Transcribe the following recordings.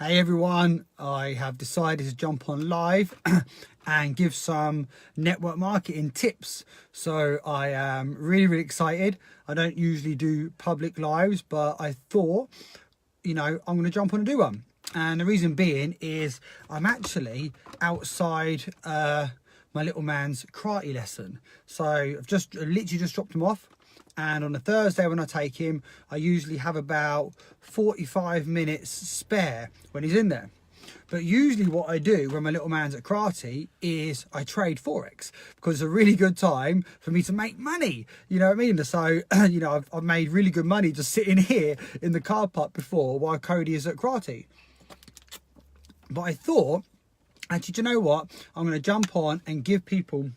Hey everyone, I have decided to jump on live and give some network marketing tips. So I am really excited. I don't usually do public lives, but I thought, I'm going to jump on and do one. And the reason being is I'm actually outside my little man's karate lesson. So I've literally just dropped him off. And on a Thursday when I take him, I usually have about 45 minutes spare when he's in there. But usually what I do when my little man's at karate is I trade Forex, because it's a really good time for me to make money. You know what I mean? So, I've made really good money just sitting here in the car park before while Cody is at karate. But I thought, actually, do you know what? I'm going to jump on and give people,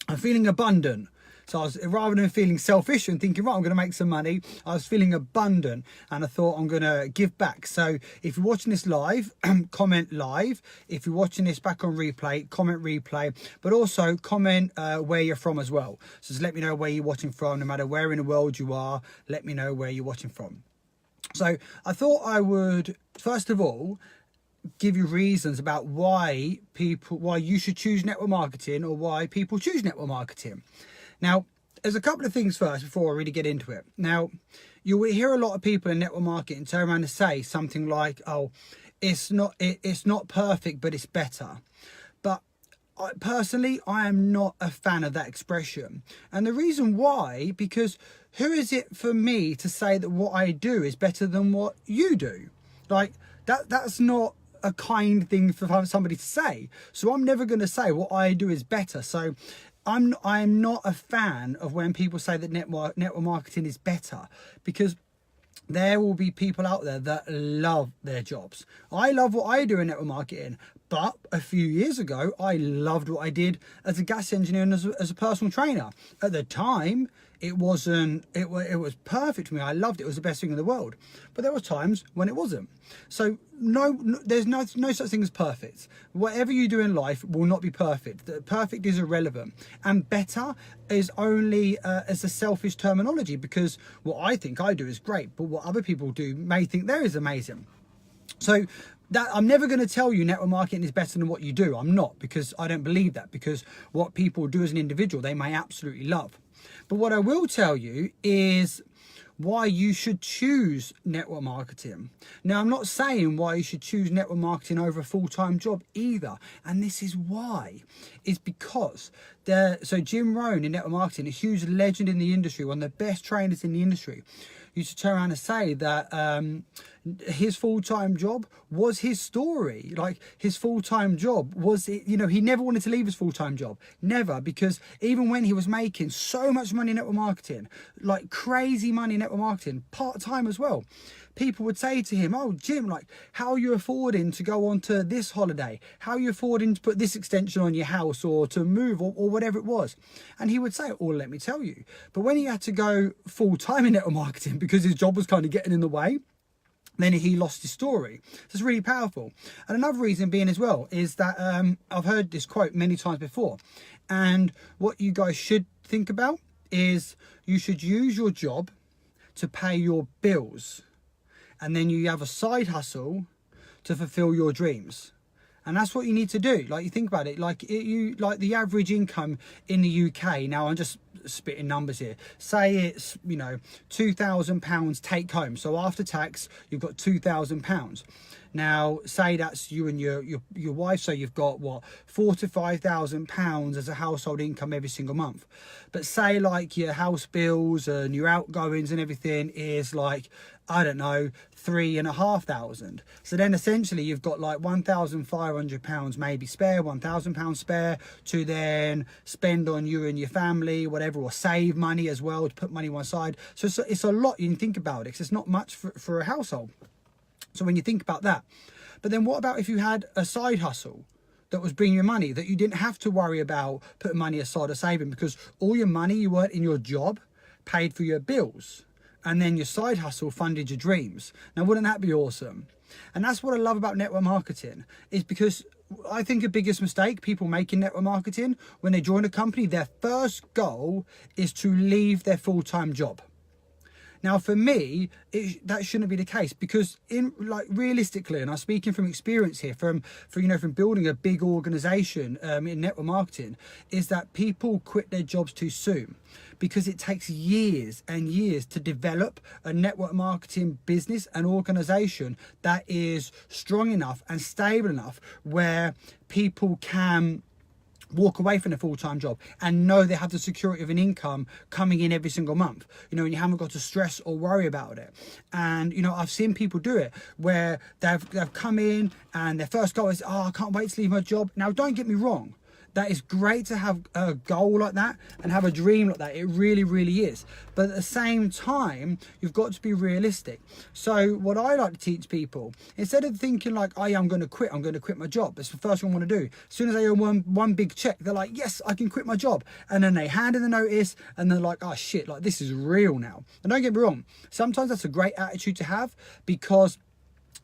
I'm feeling abundant. So rather than feeling selfish and thinking, right, I'm going to make some money, I was feeling abundant and I thought I'm going to give back. So if you're watching this live, comment live. If you're watching this back on replay, comment replay, but also comment where you're from as well. So just let me know where you're watching from, no matter where in the world you are, let me know where you're watching from. So I thought I would, first of all, give you reasons about why you should choose network marketing, or why people choose network marketing. Now, there's a couple of things first before I really get into it. Now, you will hear a lot of people in network marketing turn around and say something like, oh, it's not perfect, but it's better. But personally, I am not a fan of that expression. And the reason why, because who is it for me to say that what I do is better than what you do? Like, that's not a kind thing for somebody to say. So I'm never going to say what I do is better. So I'm not a fan of when people say that network marketing is better, because there will be people out there that love their jobs. I love what I do in network marketing, but a few years ago, I loved what I did as a gas engineer and as a personal trainer. At the time, it was perfect for me. I loved it. It was the best thing in the world. But there were times when it wasn't. So there's no such thing as perfect. Whatever you do in life will not be perfect. The perfect is irrelevant. And better is only as a selfish terminology, because what I think I do is great, but what other people do may think there is amazing. So that I'm never going to tell you network marketing is better than what you do. I'm not, because I don't believe that, because what people do as an individual, they may absolutely love. But what I will tell you is why you should choose network marketing. Now, I'm not saying why you should choose network marketing over a full-time job either. And this is why. It's because so Jim Rohn in network marketing, a huge legend in the industry, one of the best trainers in the industry, used to turn around and say that his full-time job was his story. Like, his full-time job was, he never wanted to leave his full-time job. Never. Because even when he was making so much money in network marketing, like crazy money in network marketing, part-time as well, people would say to him, oh, Jim, like, how are you affording to go on to this holiday? How are you affording to put this extension on your house, or to move, or whatever it was? And he would say, oh, let me tell you. But when he had to go full-time in network marketing because his job was kind of getting in the way, then he lost his story. So it's really powerful. And another reason being as well is that I've heard this quote many times before. And what you guys should think about is you should use your job to pay your bills. And then you have a side hustle to fulfill your dreams. And that's what you need to do. Like, you think about it, like the average income in the UK, now I'm just spitting numbers here, say it's, £2,000 take home. So after tax, you've got £2,000. Now, say that's you and your wife, so you've got what, £4,000 to £5,000 as a household income every single month. But say like your house bills and your outgoings and everything is like, I don't know, £3,500. So then essentially you've got like £1,500 maybe spare, £1,000 spare to then spend on you and your family, whatever, or save money as well, to put money one side. So it's a lot. You can think about it, 'cause it's not much for a household. So when you think about that, but then what about if you had a side hustle that was bringing you money, that you didn't have to worry about putting money aside or saving, because all your money you earned in your job paid for your bills, and then your side hustle funded your dreams? Now, wouldn't that be awesome? And that's what I love about network marketing, is because I think the biggest mistake people make in network marketing, when they join a company, their first goal is to leave their full-time job. Now, for me, that shouldn't be the case, because in like realistically, and I'm speaking from experience here, from building a big organization in network marketing, is that people quit their jobs too soon, because it takes years and years to develop a network marketing business and organization that is strong enough and stable enough where people can walk away from a full-time job and know they have the security of an income coming in every single month, and you haven't got to stress or worry about it. And I've seen people do it where they've come in and their first goal is, I can't wait to leave my job. Now, don't get me wrong, that is great to have a goal like that and have a dream like that. It really, really is. But at the same time, you've got to be realistic. So what I like to teach people, instead of thinking like, oh yeah, I'm going to quit my job. That's the first thing I want to do. As soon as they earn one big check, they're like, yes, I can quit my job. And then they hand in the notice and they're like, oh shit, like this is real now. And don't get me wrong, sometimes that's a great attitude to have, because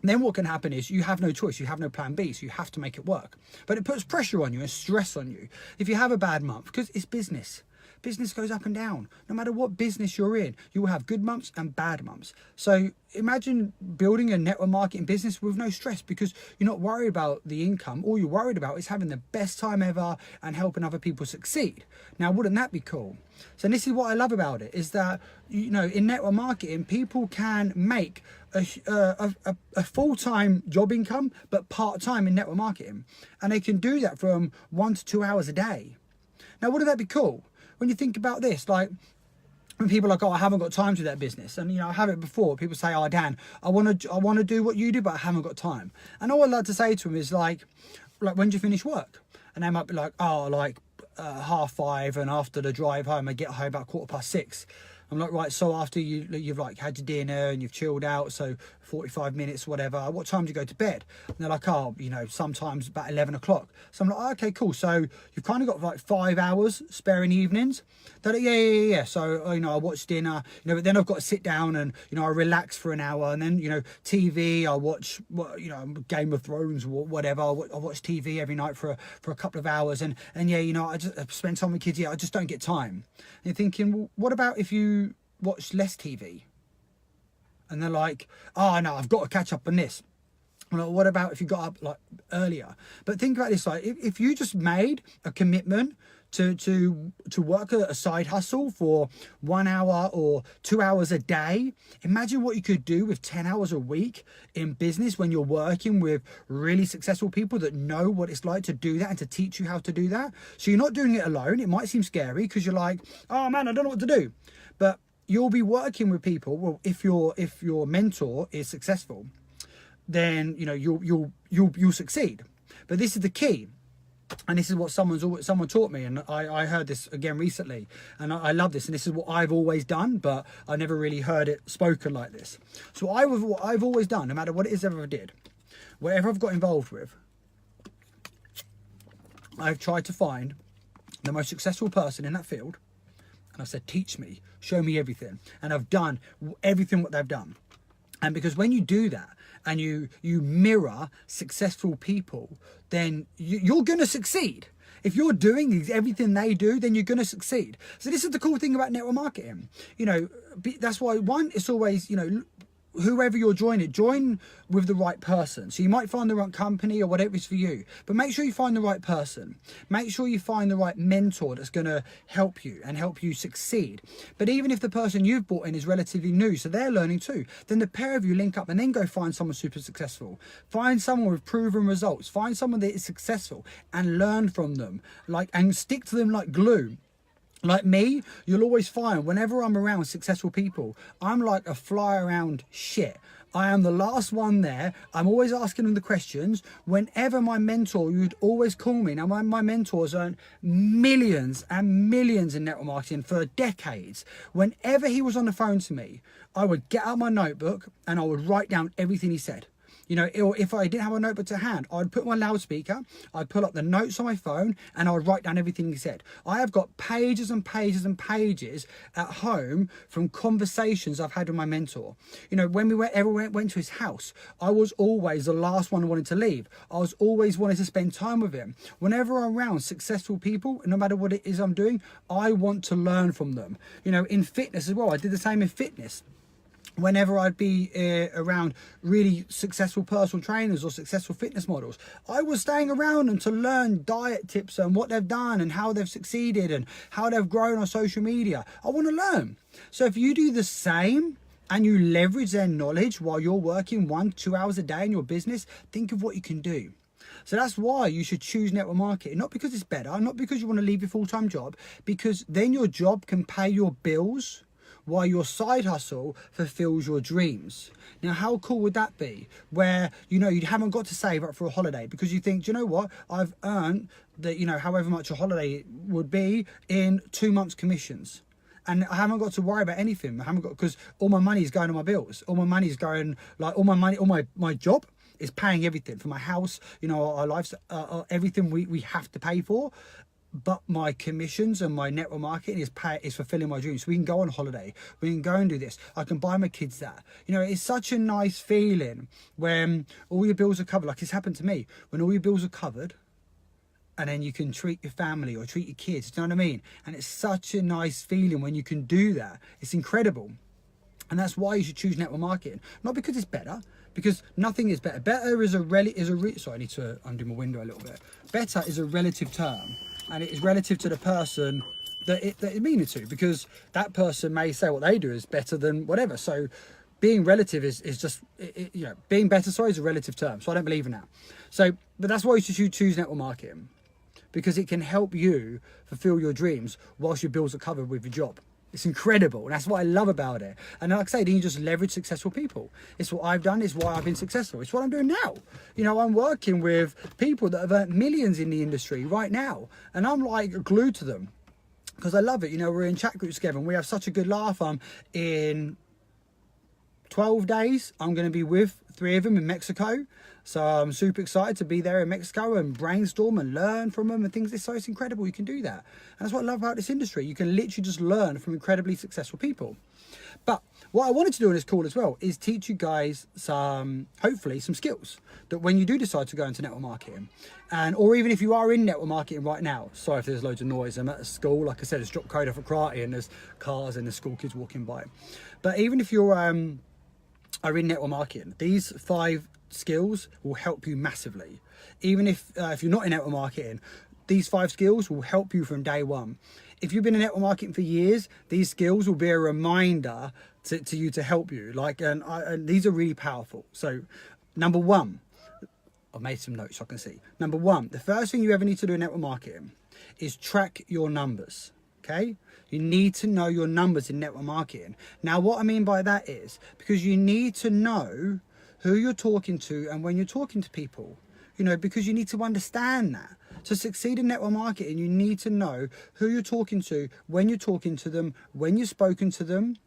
then what can happen is you have no choice, you have no plan B, so you have to make it work. But it puts pressure on you and stress on you if you have a bad month, because it's business. Business goes up and down. No matter what business you're in, you will have good months and bad months. So imagine building a network marketing business with no stress, because you're not worried about the income. All you're worried about is having the best time ever and helping other people succeed. Now, wouldn't that be cool? So this is what I love about it, is that, in network marketing, people can make a full-time job income, but part-time in network marketing. And they can do that from 1 to 2 hours a day. Now, wouldn't that be cool? When you think about this, like when people are like, oh, I haven't got time to that business. And, I have it before. People say, oh, Dan, I want to do what you do, but I haven't got time. And all I'd like to say to them is like, when do you finish work? And they might be like, oh, like 5:30, and after the drive home, I get home about 6:15. I'm like, right, so after you've like had your dinner and you've chilled out, so 45 minutes, whatever, what time do you go to bed? And they're like, oh, sometimes about 11 o'clock. So I'm like, oh, okay, cool. So you've kind of got like 5 hours spare in the evenings. They're like, yeah. So, I watch dinner, but then I've got to sit down and, I relax for an hour, and then, TV, I watch, Game of Thrones or whatever. I watch TV every night for a couple of hours. And yeah, I just spend time with kids. Yeah, I just don't get time. And you're thinking, well, what about if you watch less TV? And they're like, oh no, I've got to catch up on this. I'm like, what about if you got up like earlier? But think about this, like if you just made a commitment to work a side hustle for 1 hour or 2 hours a day, imagine what you could do with 10 hours a week in business when you're working with really successful people that know what it's like to do that and to teach you how to do that. So you're not doing it alone. It might seem scary because you're like, oh man, I don't know what to do. But you'll be working with people. Well, if your mentor is successful, then you'll succeed. But this is the key, and this is what someone taught me, and I heard this again recently, and I love this, and this is what I've always done, but I never really heard it spoken like this. So what I've always done, no matter what it is ever I did, whatever I've got involved with, I've tried to find the most successful person in that field. And I said, teach me, show me everything. And I've done everything what they've done. And because when you do that and you mirror successful people, then you're going to succeed. If you're doing everything they do, then you're going to succeed. So this is the cool thing about network marketing. That's why, one, it's always, whoever you're joining, join with the right person. So you might find the right company or whatever is for you, but make sure you find the right person. Make sure you find the right mentor that's going to help you and help you succeed. But even if the person you've brought in is relatively new, so they're learning too, then the pair of you link up and then go find someone super successful. Find someone with proven results. Find someone that is successful and learn from them, and stick to them like glue. Like me, you'll always find whenever I'm around successful people, I'm like a fly around shit. I am the last one there. I'm always asking them the questions. Whenever my mentor, you'd always call me. Now, my mentors earned millions and millions in network marketing for decades. Whenever he was on the phone to me, I would get out my notebook and I would write down everything he said. Or if I didn't have a notebook to hand, I'd put my loudspeaker, I'd pull up the notes on my phone, and I would write down everything he said. I have got pages and pages and pages at home from conversations I've had with my mentor. When we went to his house, I was always the last one who wanted to leave. I was always wanting to spend time with him. Whenever I'm around successful people, no matter what it is I'm doing, I want to learn from them. In fitness as well, I did the same in fitness. whenever I'd be around really successful personal trainers or successful fitness models, I was staying around them to learn diet tips and what they've done and how they've succeeded and how they've grown on social media. I want to learn. So if you do the same and you leverage their knowledge while you're working 1-2 hours a day in your business, think of what you can do. So that's why you should choose network marketing, not because it's better, not because you want to leave your full-time job, because then your job can pay your bills while your side hustle fulfills your dreams. Now, how cool would that be? Where, you know, you haven't got to save up for a holiday because you think, do you know what? I've earned the, you know, however much a holiday would be in 2 months commissions. And I haven't got to worry about anything. I haven't got, because all my money is going to my bills. All my money is going, like all my money, all my job is paying everything for my house, you know, our lives, everything we have to pay for. But my commissions and my network marketing is fulfilling my dreams. So we can go on holiday. We can go and do this. I can buy my kids that. You know, it's such a nice feeling when all your bills are covered. Like it's happened to me. When all your bills are covered, and then you can treat your family or treat your kids. Do you know what I mean? And it's such a nice feeling when you can do that. It's incredible. And that's why you should choose network marketing. Not because it's better, because nothing is better. Better is sorry, I need to undo my window a little bit. Better is a relative term. And it is relative to the person that it means to, because that person may say what they do is better than whatever. So being relative is just, you know, being better, is a relative term. So I don't believe in that. So, but that's why you should choose network marketing, because it can help you fulfill your dreams whilst your bills are covered with your job. It's incredible. And that's what I love about it. And like I say, then you just leverage successful people. It's what I've done. It's why I've been successful. It's what I'm doing now. You know, I'm working with people that have earned millions in the industry right now. And I'm like glued to them because I love it. You know, we're in chat groups together and we have such a good laugh. In 12 days, I'm going to be with 3 of them in Mexico. So I'm super excited to be there in Mexico and brainstorm and learn from them and things. So it's incredible you can do that. And that's what I love about this industry. You can literally just learn from incredibly successful people. But what I wanted to do on this call as well is teach you guys hopefully some skills that when you do decide to go into network marketing, or even if you are in network marketing right now, sorry if there's loads of noise, I'm at a school, like I said, it's drop code for karate and there's cars and the school kids walking by. But even if you're are in network marketing, these 5 skills will help you massively. Even if you're not in network marketing, these 5 skills will help you from day one. If you've been in network marketing for years, these skills will be a reminder to you to help you. Like, and these are really powerful. So, number 1, I've made some notes so I can see. Number 1, the first thing you ever need to do in network marketing is track your numbers. Okay, you need to know your numbers in network marketing. Now, what I mean by that is because you need to know who you're talking to and when you're talking to people, you know, because you need to understand that. To succeed in network marketing, you need to know who you're talking to, when you're talking to them, when you've spoken to them,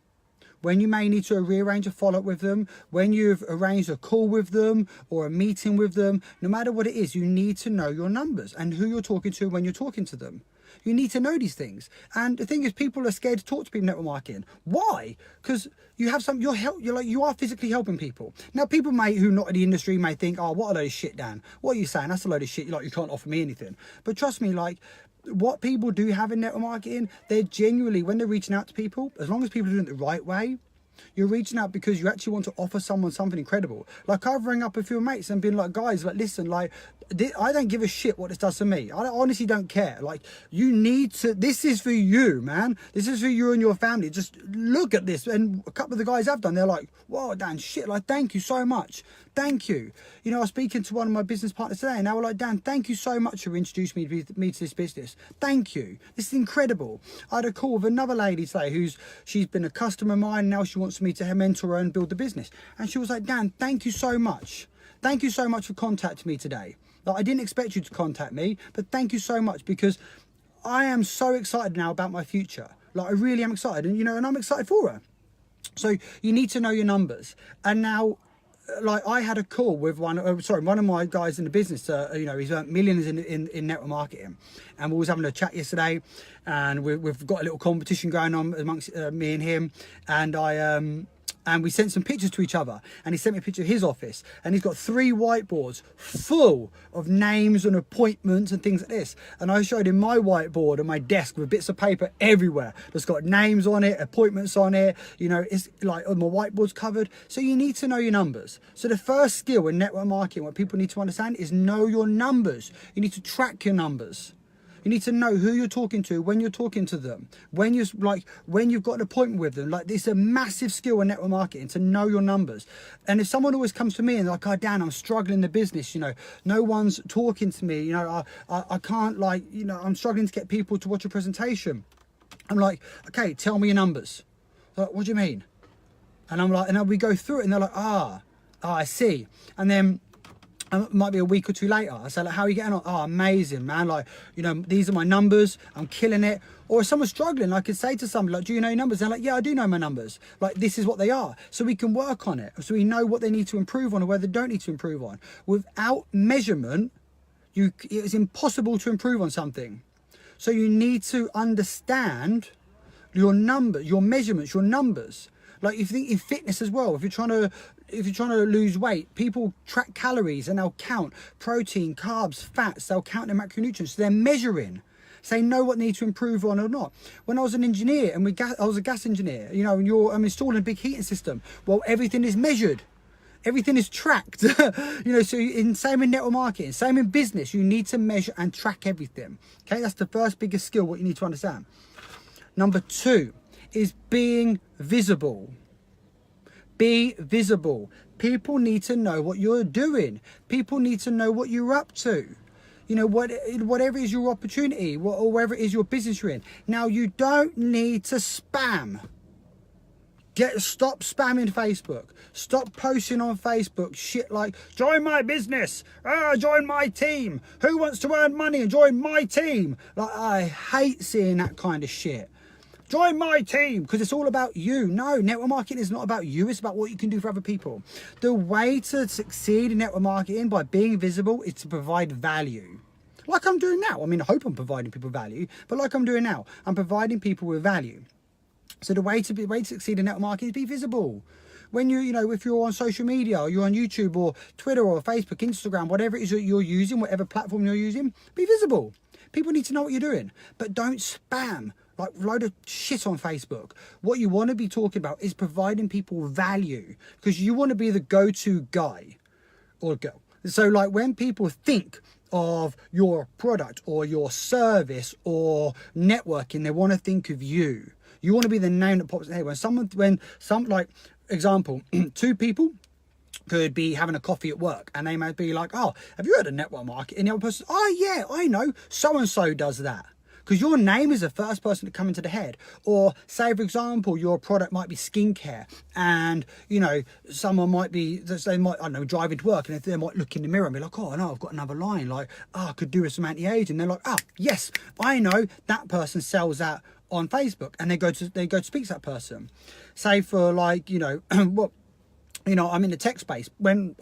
when you may need to rearrange a follow-up with them, when you've arranged a call with them or a meeting with them. No matter what it is, you need to know your numbers and who you're talking to when you're talking to them. You need to know these things. And the thing is, people are scared to talk to people in network marketing. Why? Because you have some, you are physically helping people. Now, people who not in the industry may think, oh, what a load of shit, Dan. What are you saying? That's a load of shit. You can't offer me anything. But trust me, like, what people do have in network marketing, they're genuinely, when they're reaching out to people, as long as people are doing it the right way, you're reaching out because you actually want to offer someone something incredible. Like, I've rang up a few mates and been like, guys, like, listen, like, I don't give a shit what this does to me. I honestly don't care. Like, you need to, this is for you, man. This is for you and your family. Just look at this. And a couple of the guys have done, they're like, wow, Dan, shit, like, thank you so much. Thank you. You know, I was speaking to one of my business partners today and they were like, Dan, thank you so much for introducing me to this business. Thank you. This is incredible. I had a call with another lady today she's been a customer of mine. Now she wants me to mentor her and build the business. And she was like, Dan, thank you so much. Thank you so much for contacting me today. Like, I didn't expect you to contact me, but thank you so much because I am so excited now about my future. Like, I really am excited and, you know, and I'm excited for her. So you need to know your numbers. And now, like, I had a call with one of my guys in the business. You know, he's earned millions in network marketing, and we was having a chat yesterday, and we've got a little competition going on amongst me and him. And and we sent some pictures to each other, and he sent me a picture of his office, and he's got 3 whiteboards full of names and appointments and things like this. And I showed him my whiteboard and my desk with bits of paper everywhere that's got names on it, appointments on it, you know, it's like my whiteboard's covered. So you need to know your numbers. So the first skill in network marketing, what people need to understand, is know your numbers. You need to track your numbers. You need to know who you're talking to, when you're talking to them, when you've got an appointment with them. Like, this is a massive skill in network marketing, to know your numbers. And if someone always comes to me and like, oh Dan, I'm struggling in the business, you know, no one's talking to me, you know, I can't, like, you know, I'm struggling to get people to watch a presentation. I'm like, okay, tell me your numbers. They're like, what do you mean? And I'm like, and then we go through it, and they're like, I see. And then it might be a week or two later, I say, like, how are you getting on? Oh, amazing, man. Like, you know, these are my numbers. I'm killing it. Or if someone's struggling, I could say to somebody, like, do you know your numbers? They're like, yeah, I do know my numbers. Like, this is what they are. So we can work on it. So we know what they need to improve on or where they don't need to improve on. Without measurement, it is impossible to improve on something. So you need to understand your numbers, your measurements, your numbers. Like, if you think in fitness as well, if you're trying to lose weight, people track calories and they'll count protein, carbs, fats. They'll count their macronutrients. So they're measuring. So they know what they need to improve on or not. When I was an engineer and I was a gas engineer, you know, and I'm installing a big heating system. Well, everything is measured. Everything is tracked. You know, so same in network marketing, same in business. You need to measure and track everything. Okay, that's the first biggest skill, what you need to understand. Number 2 is being visible. Be visible. People need to know what you're doing. People need to know what you're up to. You know, whatever is your opportunity, or wherever it is your business you're in. Now, you don't need to spam. Stop spamming Facebook. Stop posting on Facebook shit like, join my business, join my team. Who wants to earn money and join my team? Like, I hate seeing that kind of shit. Join my team, because it's all about you. No, network marketing is not about you. It's about what you can do for other people. The way to succeed in network marketing by being visible is to provide value. Like I'm doing now. I mean, I hope I'm providing people value, but like I'm doing now, I'm providing people with value. So the way to succeed in network marketing is be visible. When you know, if you're on social media, or you're on YouTube or Twitter or Facebook, Instagram, whatever it is that you're using, whatever platform you're using, be visible. People need to know what you're doing, but don't spam like a load of shit on Facebook. What you want to be talking about is providing people value, because you want to be the go-to guy or girl. So like when people think of your product or your service or networking, they want to think of you. You want to be the name that pops in their head. When some like example, 2 people could be having a coffee at work, and they might be like, oh, have you heard of network marketing? And the other person, oh yeah, I know, so-and-so does that. Because your name is the first person to come into the head. Or say, for example, your product might be skincare, and, you know, someone might be, they might, I don't know, driving to work, and they might look in the mirror and be like, oh, no, I've got another line. Like, I could do with some anti-aging. They're like, yes, I know that person sells that on Facebook, and they go to speak to that person. Say for like, you know, what, you know, I'm in the tech space.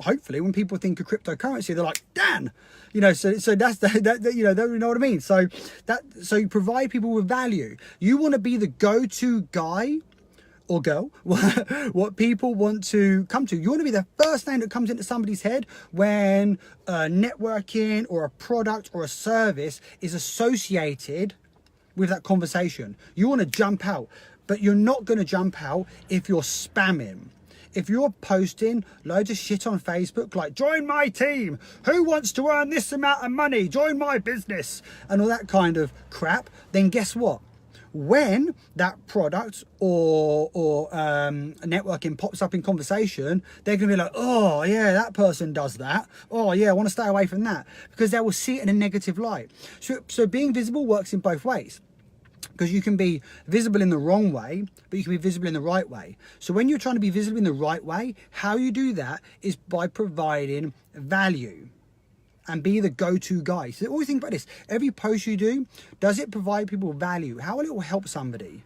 Hopefully when people think of cryptocurrency, they're like, Dan, you know, so that's that you know what I mean. So you provide people with value. You want to be the go-to guy or girl, what people want to come to. You want to be the first name that comes into somebody's head when networking or a product or a service is associated with that conversation. You want to jump out, but you're not going to jump out if you're spamming. If you're posting loads of shit on Facebook, like, join my team, who wants to earn this amount of money, join my business, and all that kind of crap, then guess what? When that product or networking pops up in conversation, they're going to be like, oh, yeah, that person does that. Oh, yeah, I want to stay away from that, because they will see it in a negative light. So being visible works in both ways. Because you can be visible in the wrong way, but you can be visible in the right way. So when you're trying to be visible in the right way, how you do that is by providing value and be the go-to guy. So always think about this. Every post you do, does it provide people value? How will it help somebody?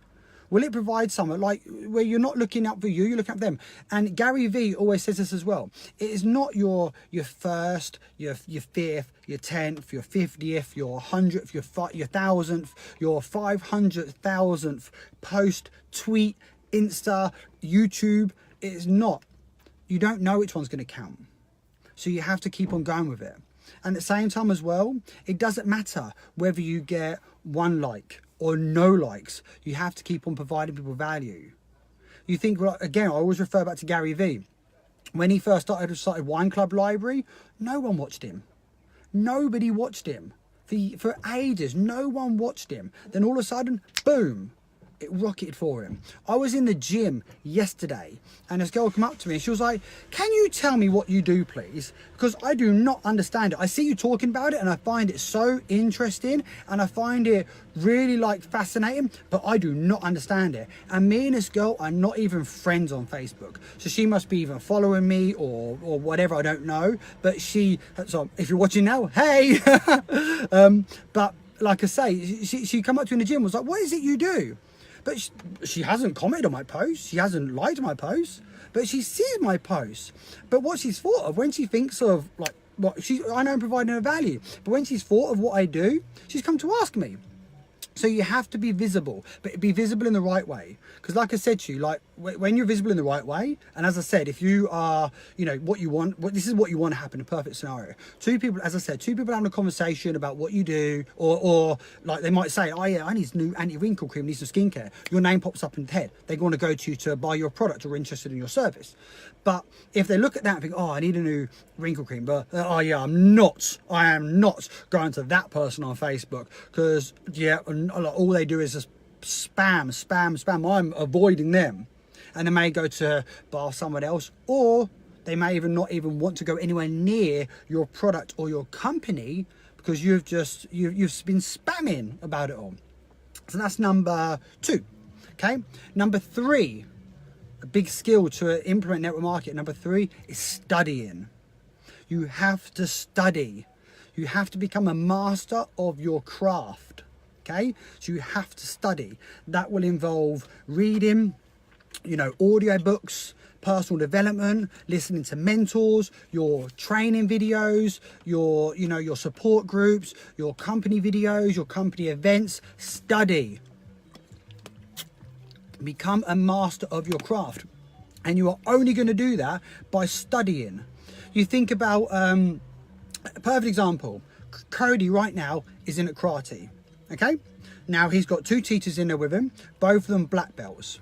Will it provide someone like where you're not looking out for you, you're looking at them? And Gary Vee always says this as well. It is not your first, your fifth, your 10th, your 50th, your 100th, your 1000th, your 500,000th post, tweet, Insta, YouTube. it's not, you don't know which one's going to count. So you have to keep on going with it. And at the same time as well, it doesn't matter whether you get 1 like or no likes. You have to keep on providing people value. You think, well, again, I always refer back to Gary Vee. When he first started Wine Club Library, no one watched him. Nobody watched him. For ages, no one watched him. Then all of a sudden, boom, it rocketed for him. I was in the gym yesterday and this girl came up to me and she was like, can you tell me what you do, please? Because I do not understand it. I see you talking about it and I find it so interesting and I find it really like fascinating, but I do not understand it. And me and this girl are not even friends on Facebook. So she must be even following me or whatever, I don't know. But so if you're watching now, hey! But like I say, she come up to me in the gym and was like, what is it you do? But she hasn't commented on my post. She hasn't liked my post, but she sees my post. But what she's thought of when she thinks of like I know I'm providing her value, but when she's thought of what I do, she's come to ask me. So you have to be visible, but be visible in the right way. Because like I said to you, like when you're visible in the right way, and as I said, if you are, you know, what you want, this is what you want to happen, a perfect scenario. Two people, as I said, two people having a conversation about what you do, or like they might say, oh yeah, I need some new anti-wrinkle cream, need some skincare. Your name pops up in the head. They want to go to you to buy your product or interested in your service. But if they look at that and think, oh, I need a new wrinkle cream, but oh yeah, I am not going to that person on Facebook because yeah, all they do is just spam. I'm avoiding them, and they may go to bar someone else, or they may even not even want to go anywhere near your product or your company because you've been spamming about it all. So that's number 2. Okay, number 3. A big skill to implement network marketing, number 3, is studying. You have to study. You have to become a master of your craft. Okay, so you have to study. That will involve reading, you know, audio books, personal development, listening to mentors, your training videos, your support groups, your company videos, your company events. Study. Become a master of your craft, and you are only going to do that by studying. You think about a perfect example. Cody right now is in at karate. Okay, now he's got 2 teachers in there with him, both of them black belts.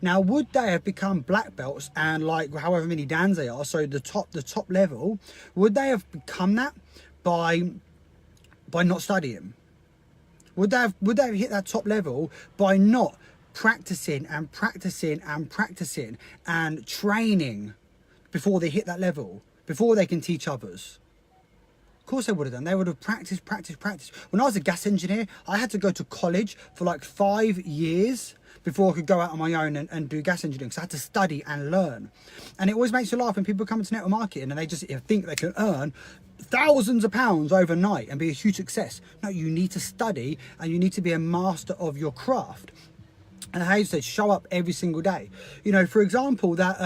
Now, would they have become black belts and like however many dans they are, so the top level, would they have become that by not studying? Would they have hit that top level by not practicing and training before they hit that level, before they can teach others? Of course they would have done. They would have practiced. When I was a gas engineer, I had to go to college for like 5 years before I could go out on my own and do gas engineering. So I had to study and learn. And it always makes you laugh when people come into network marketing and they just think they can earn thousands of pounds overnight and be a huge success. No, you need to study and you need to be a master of your craft. And Hazel said, show up every single day. You know, for example, that,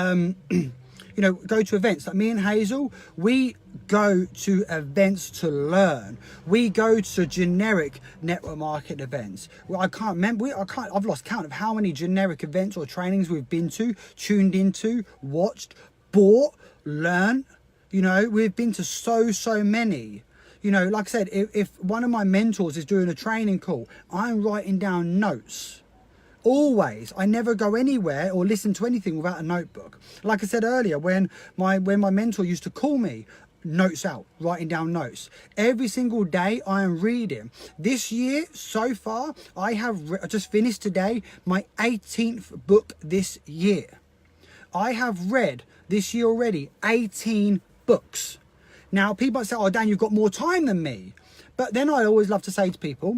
you know, go to events. Like me and Hazel, we go to events to learn. We go to generic network marketing events. Well, I can't remember, I've lost count of how many generic events or trainings we've been to, tuned into, watched, bought, learned. You know, we've been to so many. You know, like I said, if one of my mentors is doing a training call, I'm writing down notes. Always. I never go anywhere or listen to anything without a notebook. Like I said earlier, when my mentor used to call me, notes out, writing down notes. Every single day I am reading. This year, so far, I just finished today my 18th book this year. I have read this year already 18 books. Now, people might say, oh, Dan, you've got more time than me. But then I always love to say to people,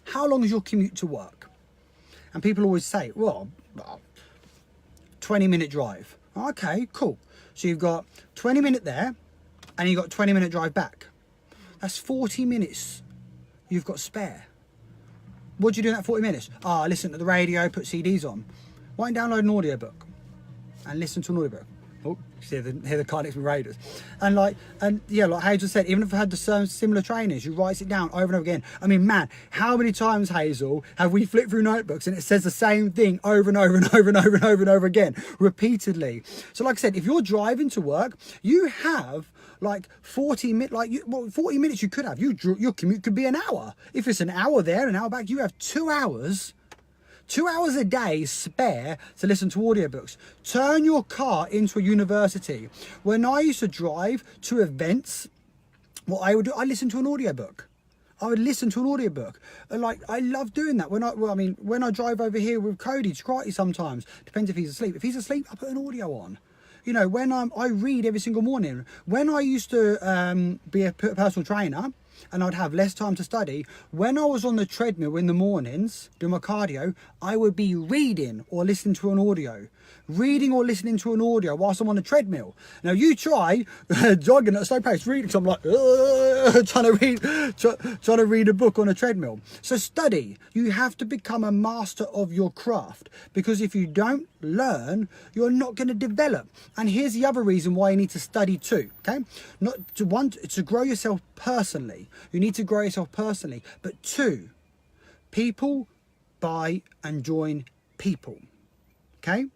how long is your commute to work? And people always say, well, 20-minute drive. Okay, cool. So you've got 20 minutes there and you've got 20-minute drive back. That's 40 minutes you've got spare. What do you do in that 40 minutes? Listen to the radio, put CDs on. Why don't you download an audiobook and listen to an audiobook? Oh, hear the car next to Raiders. And like Hazel said, even if I had the similar trainers, you write it down over and over again. I mean, man, how many times, Hazel, have we flipped through notebooks and it says the same thing over and over and over and over and over and over again, repeatedly? So like I said, if you're driving to work, you have like 40 minutes, 40 minutes you could have. Your commute could be an hour. If it's an hour there, an hour back, you have 2 hours. 2 hours a day spare to listen to audiobooks. Turn your car into a university. When I used to drive to events, what I would do, I listened to an audiobook. I would listen to an audiobook. Like, I love doing that. When I drive over here with Cody to karate sometimes, depends if he's asleep. If he's asleep, I put an audio on. You know, when I read every single morning. When I used to be a personal trainer, and I'd have less time to study, when I was on the treadmill in the mornings doing my cardio, I would be reading or listening to an audio. Reading or listening to an audio whilst I'm on the treadmill. Now you try jogging at a slow pace, reading, so I'm like trying to read a book on a treadmill. So study. You have to become a master of your craft, because if you don't learn, you're not going to develop. And here's the other reason why you need to study too. Okay, not to grow yourself personally. You need to grow yourself personally, but two, people buy and join people. Okay.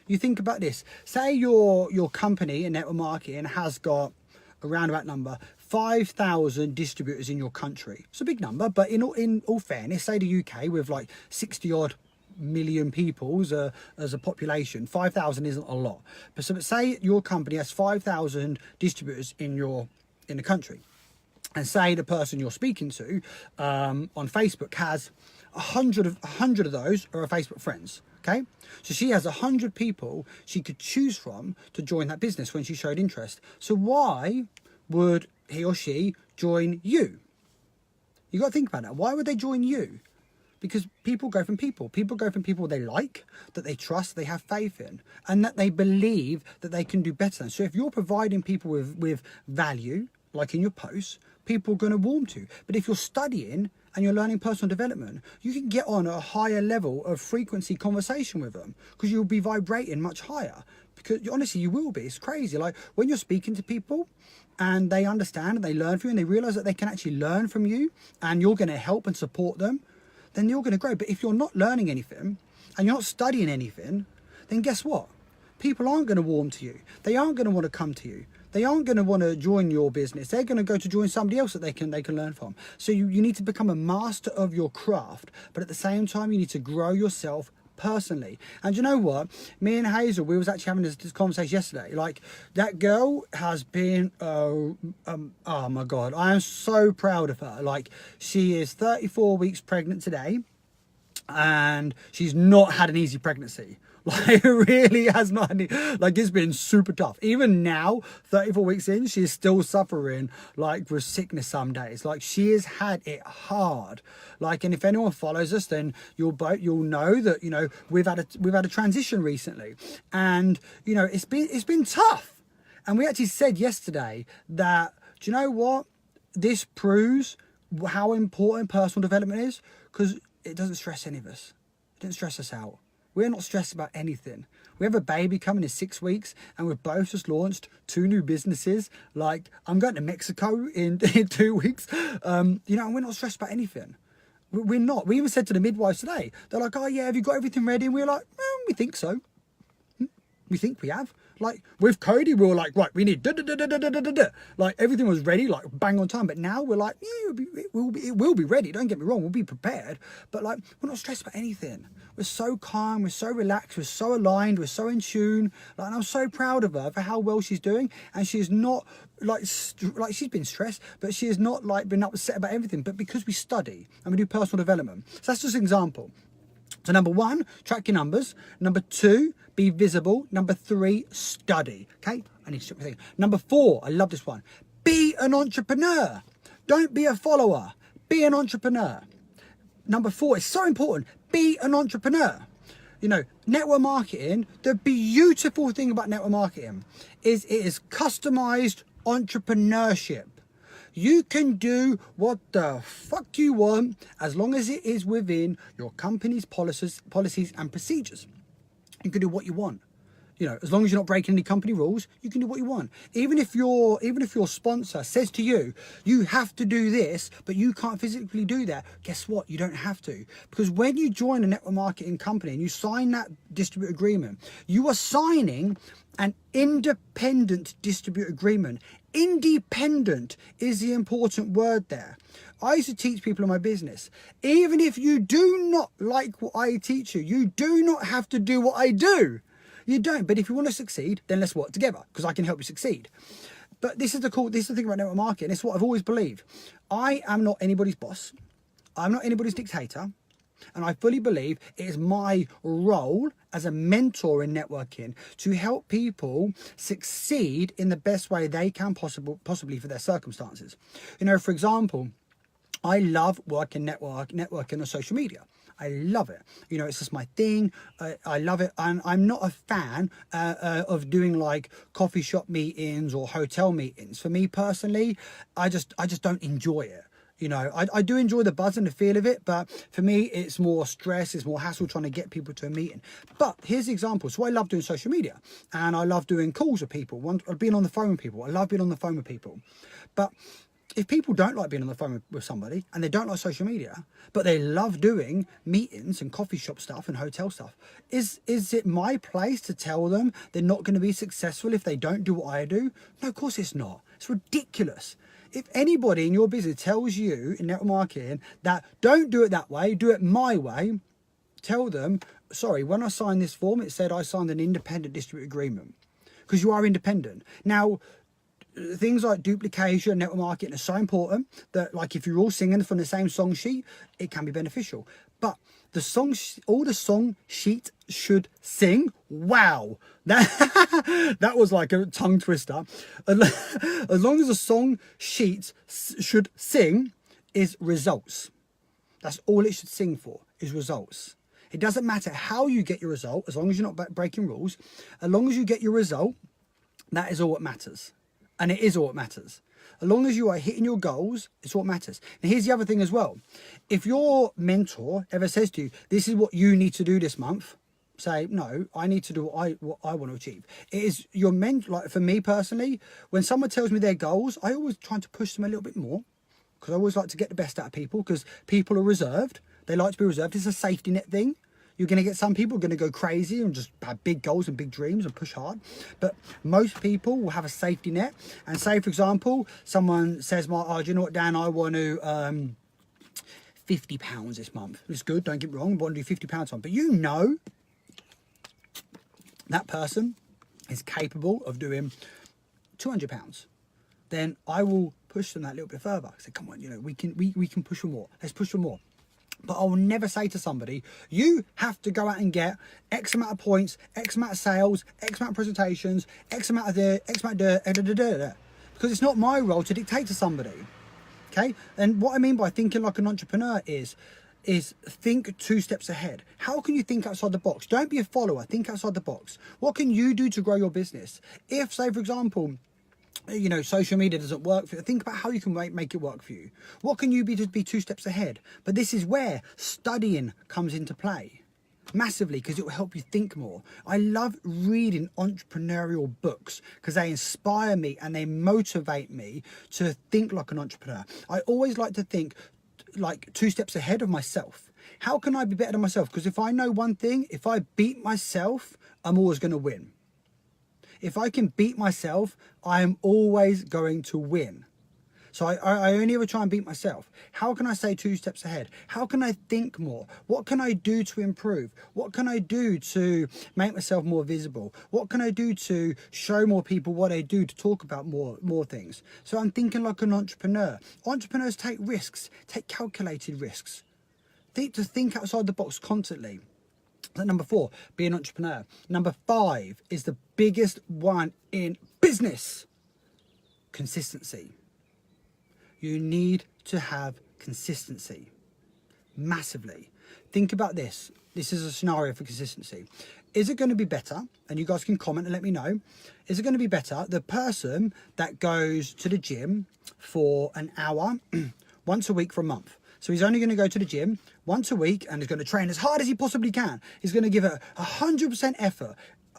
You think about this. Say your company in network marketing has got a roundabout number 5,000 distributors in your country. It's a big number, but in all fairness, say the UK with like 60 odd million people as a population, 5,000 isn't a lot. But say your company has 5,000 distributors in the country, and say the person you're speaking to on Facebook has 100 of those are Facebook friends. Okay, so she has 100 people she could choose from to join that business when she showed interest. So why would he or she join you? You got to think about that. Why would they join you? Because people go from people. People go from people they like, that they trust, they have faith in, and that they believe that they can do better. So if you're providing people with value, like in your posts, people are going to warm to you. But if you're studying and you're learning personal development, you can get on a higher level of frequency conversation with them, because you'll be vibrating much higher. Because honestly, you will be. It's crazy. Like when you're speaking to people and they understand and they learn from you and they realize that they can actually learn from you and you're going to help and support them, then you're going to grow. But if you're not learning anything and you're not studying anything, then guess what? People aren't going to warm to you. They aren't going to want to come to you. They aren't going to want to join your business. They're going to go to join somebody else that they can learn from. So you need to become a master of your craft, but at the same time, you need to grow yourself personally. And you know what? Me and Hazel, we was actually having this conversation yesterday. Like, that girl has been, oh my God, I am so proud of her. Like, she is 34 weeks pregnant today, and she's not had an easy pregnancy. Like, it really has not, like, it's been super tough. Even now, 34 weeks in, she's still suffering, like, with sickness some days. Like, she has had it hard. Like, and if anyone follows us, then you'll know that, you know, we've had a transition recently. And, you know, it's been tough. And we actually said yesterday that, do you know what? This proves how important personal development is, because it doesn't stress any of us. It doesn't stress us out. We're not stressed about anything. We have a baby coming in 6 weeks, and we've both just launched 2 new businesses. Like, I'm going to Mexico in 2 weeks. You know, and we're not stressed about anything. We're not. We even said to the midwives today, they're like, oh yeah, have you got everything ready? And we're like, we think so. We think we have. Like, with Cody, we were like, right, we need da-da-da-da-da-da-da. Like, everything was ready, like, bang on time. But now we're like, yeah, it will be ready. Don't get me wrong, we'll be prepared. But, like, we're not stressed about anything. We're so calm, we're so relaxed, we're so aligned, we're so in tune. Like, and I'm so proud of her for how well she's doing. And she's not, like she's been stressed, but she has not, like, been upset about everything. But because we study and we do personal development. So that's just an example. So number 1, track your numbers. Number 2, be visible. Number 3, study. Okay, I need to check my thing. Number 4, I love this one. Be an entrepreneur. Don't be a follower. Be an entrepreneur. Number 4, it's so important. Be an entrepreneur. You know, network marketing, the beautiful thing about network marketing is it is customized entrepreneurship. You can do what the fuck you want as long as it is within your company's policies and procedures. You can do what you want. You know, as long as you're not breaking any company rules, you can do what you want. Even if your sponsor says to you, you have to do this, but you can't physically do that, guess what? You don't have to. Because when you join a network marketing company and you sign that distributor agreement, you are signing an independent distributor agreement. Independent is the important word there. I used to teach people in my business, even if you do not like what I teach you, you do not have to do what I do. You don't. But if you want to succeed, then let's work together, because I can help you succeed. But this is the thing about network marketing. It's what I've always believed. I am not anybody's boss. I'm not anybody's dictator. And I fully believe it is my role as a mentor in networking to help people succeed in the best way they can possibly for their circumstances. You know, for example, I love networking on social media. I love it. You know, it's just my thing. I love it. And I'm not a fan of doing like coffee shop meetings or hotel meetings. For me personally, I just don't enjoy it. You know, I do enjoy the buzz and the feel of it, but for me, it's more stress, it's more hassle trying to get people to a meeting. But here's the example. So I love doing social media and I love doing calls with people. Being on the phone with people. I love being on the phone with people. But if people don't like being on the phone with somebody and they don't like social media, but they love doing meetings and coffee shop stuff and hotel stuff, is it my place to tell them they're not going to be successful if they don't do what I do? No, of course it's not. It's ridiculous. If anybody in your business tells you in network marketing that don't do it that way, do it my way, tell them, sorry, when I signed this form, it said I signed an independent distributor agreement, because you are independent. Now, things like duplication, network marketing are so important that, like, if you're all singing from the same song sheet, it can be beneficial. But all the song sheet should sing. Wow, that was like a tongue twister. As long as the song sheet should sing is results. That's all it should sing for, is results. It doesn't matter how you get your result, as long as you're not breaking rules. As long as you get your result, that is all what matters. And it is all that matters. As long as you are hitting your goals, it's what matters. And here's the other thing as well. If your mentor ever says to you, this is what you need to do this month, say, no, I need to do what I want to achieve. It is your mentor. Like for me personally, when someone tells me their goals, I always try to push them a little bit more, because I always like to get the best out of people, because people are reserved. They like to be reserved. It's a safety net thing. You're going to get some people going to go crazy and just have big goals and big dreams and push hard. But most people will have a safety net. And say, for example, someone says, oh, do you know what, Dan, I want to £50 this month. It's good, don't get me wrong, I want to do £50 on. But you know that person is capable of doing £200. Then I will push them that little bit further. I say, come on, you know, we can push for more. Let's push for more. But I will never say to somebody, you have to go out and get X amount of points, X amount of sales, X amount of presentations, X amount of the, X amount of the, because it's not my role to dictate to somebody. Okay? And what I mean by thinking like an entrepreneur is think 2 steps ahead. How can you think outside the box? Don't be a follower. Think outside the box. What can you do to grow your business? If, say, for example, you know, social media doesn't work for you, think about how you can make it work for you. What can you be to be 2 steps ahead? But this is where studying comes into play massively, because it will help you think more. I love reading entrepreneurial books because they inspire me and they motivate me to think like an entrepreneur. I always like to think like 2 steps ahead of myself. How can I be better than myself? Because if I know one thing, if I beat myself, I'm always going to win. If I can beat myself, I am always going to win. So I only ever try and beat myself. How can I stay 2 steps ahead? How can I think more? What can I do to improve? What can I do to make myself more visible? What can I do to show more people what I do, to talk about more things? So I'm thinking like an entrepreneur. Entrepreneurs take risks, take calculated risks. Think outside the box constantly. So number 4, be an entrepreneur. Number 5 is the biggest one in business. Consistency. You need to have consistency. Massively. Think about this. This is a scenario for consistency. Is it going to be better, and you guys can comment and let me know, is it going to be better the person that goes to the gym for an hour once a week for a month? So he's only going to go to the gym once a week and he's going to train as hard as he possibly can. He's going to give it 100% effort.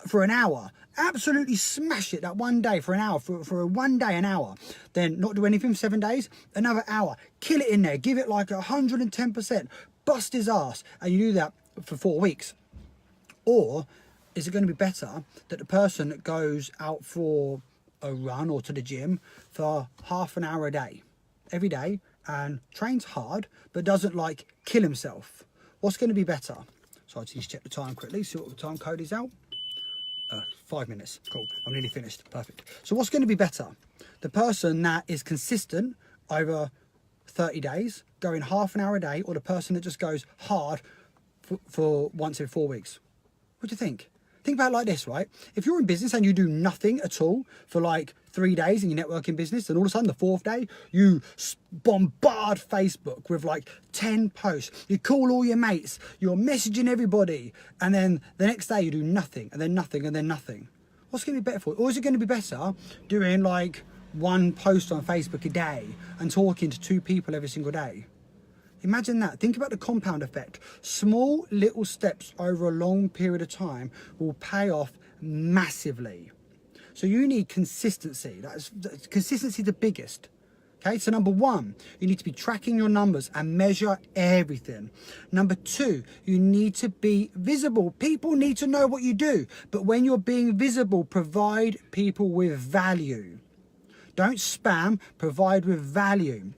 for an hour. Absolutely smash it that one day for an hour, for 1 day, an hour. Then not do anything for 7 days, another hour. Kill it in there, give it like 110%, bust his ass, and you do that for 4 weeks. Or is it going to be better that the person that goes out for a run or to the gym for half an hour a day, every day, and trains hard, but doesn't like kill himself? What's going to be better? So I just check the time quickly, see what the time code is out. 5 minutes. Cool. I'm nearly finished. Perfect. So what's going to be better? The person that is consistent over 30 days, going half an hour a day, or the person that just goes hard for once every 4 weeks? What do you think? Think about it like this, right? If you're in business and you do nothing at all for like 3 days in your networking business, and all of a sudden the 4th day, you bombard Facebook with like 10 posts. You call all your mates, you're messaging everybody, and then the next day you do nothing, and then nothing, and then nothing. What's going to be better for you? Or is it going to be better doing like 1 post on Facebook a day and talking to 2 people every single day? Imagine that. Think about the compound effect. Small little steps over a long period of time will pay off massively. So you need consistency. Consistency the biggest. Okay, so number 1, you need to be tracking your numbers and measure everything. Number 2, you need to be visible. People need to know what you do. But when you're being visible, provide people with value. Don't spam, provide with value.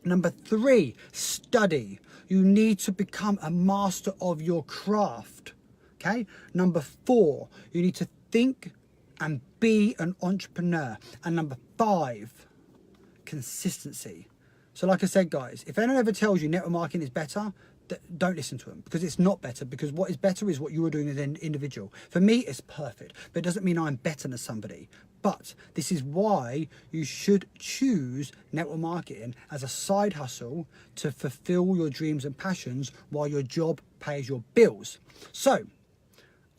Number 3, study. You need to become a master of your craft. Okay. Number 4, you need to think and be an entrepreneur. And number 5, consistency. So like I said, guys, if anyone ever tells you network marketing is better, don't listen to them, because it's not better. Because what is better is what you are doing as an individual. For me, it's perfect, but it doesn't mean I'm better than somebody. But this is why you should choose network marketing as a side hustle to fulfill your dreams and passions while your job pays your bills. So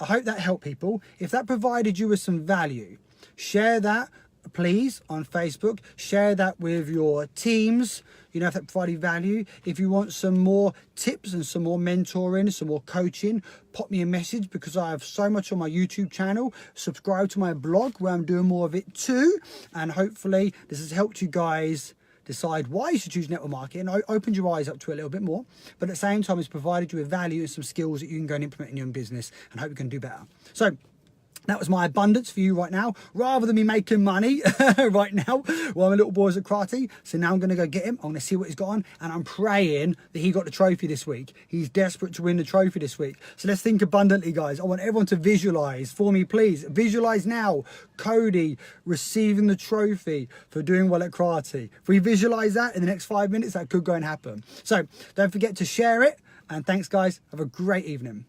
I hope that helped people. If that provided you with some value, share that, please, on Facebook. Share that with your teams, you know, if that provided value. If you want some more tips and some more mentoring, some more coaching, pop me a message, because I have so much on my YouTube channel. Subscribe to my blog where I'm doing more of it too. And hopefully this has helped you guys decide why you should choose network marketing. I opened your eyes up to it a little bit more, but at the same time, it's provided you with value and some skills that you can go and implement in your own business, and hope you can do better. So that was my abundance for you right now, rather than me making money right now while my little boy's at karate. So now I'm going to go get him. I'm going to see what he's got on, and I'm praying that he got the trophy this week. He's desperate to win the trophy this week. So let's think abundantly, guys. I want everyone to visualize for me, please. Visualize now Cody receiving the trophy for doing well at karate. If we visualize that in the next 5 minutes, that could go and happen. So don't forget to share it. And thanks, guys. Have a great evening.